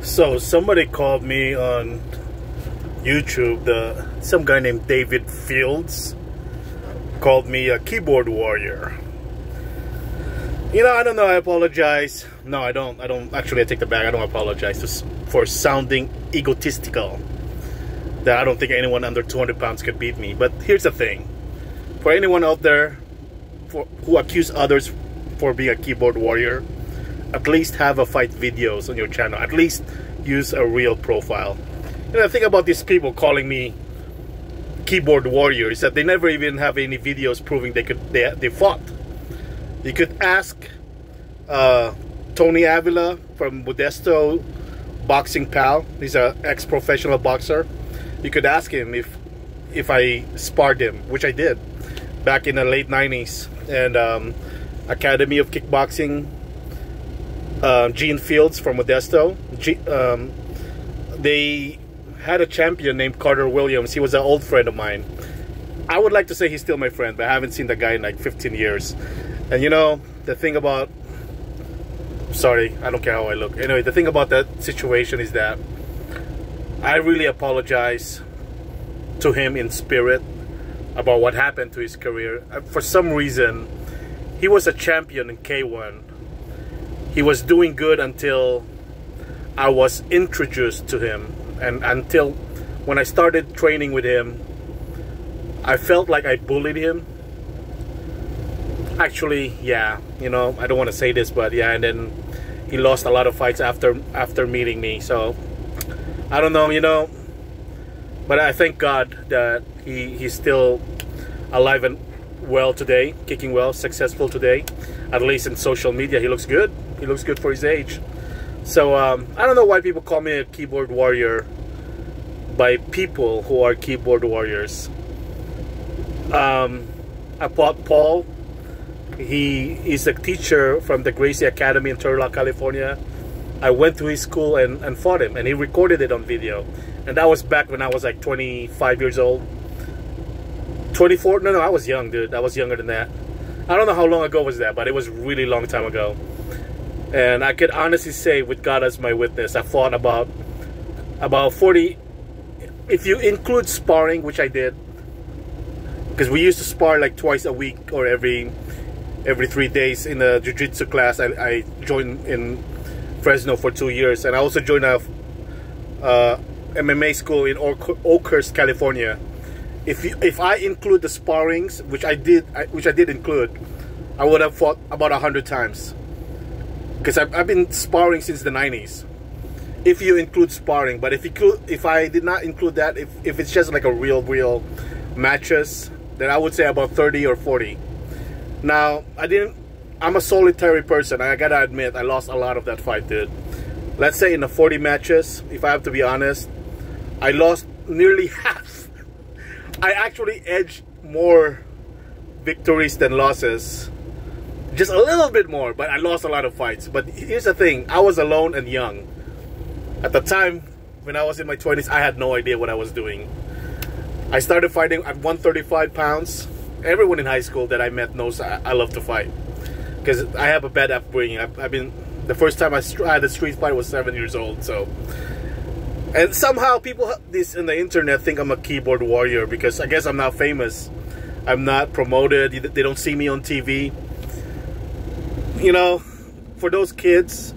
So somebody called me on YouTube. Some guy named David Fields called me a keyboard warrior. You know, I don't know. I apologize. No, I don't. Actually, I take the back. I don't apologize for sounding egotistical. That I don't think anyone under 200 pounds could beat me. But here's the thing: for anyone out there who accuse others for being a keyboard warrior, at least have a fight videos on your channel. At least use a real profile. You know, the thing about these people calling me keyboard warrior is that they never even have any videos proving they fought. You could ask Tony Avila from Modesto Boxing Pal. He's an ex-professional boxer. You could ask him if I sparred him, which I did back in the late 90s. And Academy of Kickboxing, Gene Fields from Modesto. They had a champion named Carter Williams. He was an old friend of mine. I would like to say he's still my friend, but I haven't seen the guy in like 15 years. And you know, the thing about... Sorry, I don't care how I look. Anyway, the thing about that situation is that I really apologize to him in spirit about what happened to his career. For some reason, he was a champion in K1. He was doing good until I was introduced to him. And until when I started training with him, I felt like I bullied him. Actually, yeah, you know, I don't want to say this, but yeah, and then he lost a lot of fights after meeting me. So I don't know, you know, but I thank God that he's still alive and well today, kicking well, successful today. At least in social media, he looks good. He looks good for his age. So I don't know why people call me a keyboard warrior by people who are keyboard warriors. I fought Paul. He is a teacher from the Gracie Academy in Turlock, California. I went to his school and fought him, and he recorded it on video. And that was back when I was like 25 years old. 24? No, I was young, dude. I was younger than that. I don't know how long ago was that, but it was a really long time ago. And I could honestly say, with God as my witness, I fought about 40, if you include sparring, which I did, because we used to spar like twice a week or every 3 days in a jiu-jitsu class. I joined in Fresno for 2 years, and I also joined a MMA school in Oakhurst, California. If I include the sparrings, which I did include, I would have fought about 100 times. Because I've been sparring since the 90s. If you include sparring, but if I did not include that, if it's just like a real matches, then I would say about 30 or 40. Now, I'm a solitary person. I gotta admit, I lost a lot of that fight, dude. Let's say in the 40 matches, if I have to be honest, I lost nearly half. I actually edged more victories than losses. Just a little bit more, but I lost a lot of fights. But here's the thing, I was alone and young. At the time, when I was in my 20s, I had no idea what I was doing. I started fighting at 135 pounds. Everyone in high school that I met knows I love to fight. Because I have a bad upbringing. The first time I had a street fight was 7 years old. So, and somehow people in the internet think I'm a keyboard warrior because I guess I'm not famous. I'm not promoted. They don't see me on TV. You know, for those kids,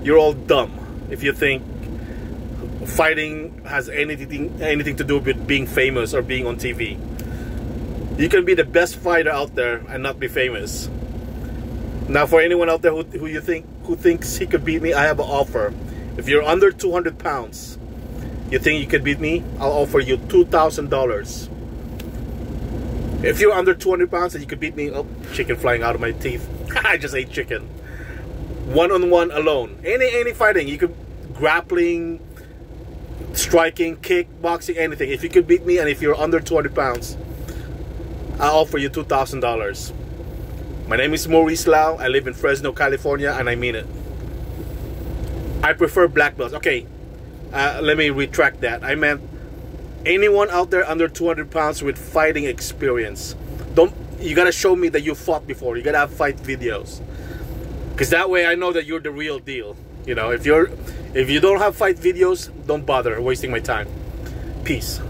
you're all dumb if you think fighting has anything to do with being famous or being on TV. You can be the best fighter out there and not be famous. Now, for anyone out there who thinks he could beat me, I have an offer. If you're under 200 pounds, you think you could beat me, I'll offer you $2,000. If you're under 200 pounds and you could beat me, oh, chicken flying out of my teeth. I just ate chicken. One-on-one alone. Any fighting, you could grappling, striking, kickboxing, anything. If you could beat me and if you're under 200 pounds, I'll offer you $2,000. My name is Maurice Lau. I live in Fresno, California, and I mean it. I prefer black belts. Okay, let me retract that. I meant anyone out there under 200 pounds with fighting experience. You gotta show me that you fought before. You gotta have fight videos. Because that way I know that you're the real deal. You know, if you don't have fight videos, don't bother wasting my time. Peace.